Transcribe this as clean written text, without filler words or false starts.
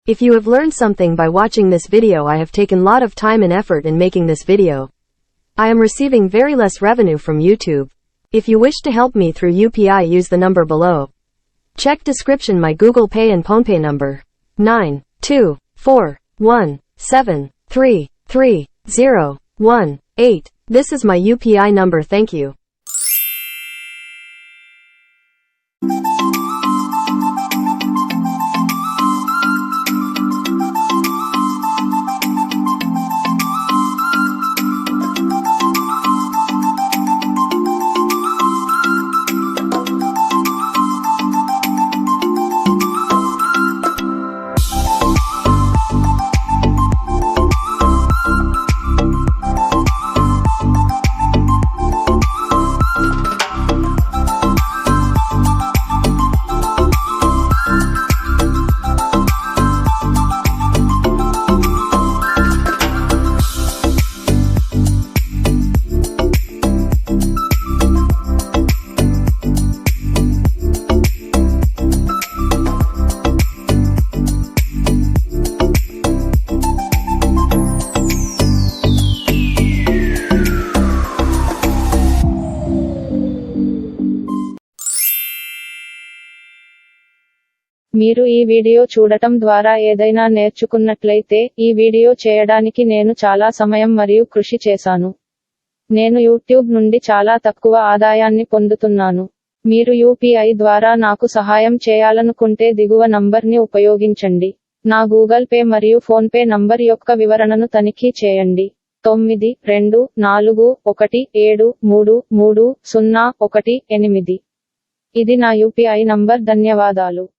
If you have learned something by watching this video, I have taken lot of time and effort in making this video. I am receiving very less revenue from YouTube. If you wish to help me through UPI, use the number below. Check description my Google Pay and PhonePe number. 9241733018. This is my UPI number. Thank you. మీరు ఈ వీడియో చూడటం ద్వారా ఏదైనా నేర్చుకున్నట్లయితే, ఈ వీడియో చేయడానికి నేను చాలా సమయం మరియు కృషి చేశాను. నేను యూట్యూబ్ నుండి చాలా తక్కువ ఆదాయాన్ని పొందుతున్నాను. మీరు యూపీఐ ద్వారా నాకు సహాయం చేయాలనుకుంటే దిగువ నంబర్ని ఉపయోగించండి. నా గూగుల్ పే మరియు ఫోన్ పే నంబర్ యొక్క వివరణను తనిఖీ చేయండి. 9241733018. ఇది నా యూపీఐ నంబర్. ధన్యవాదాలు.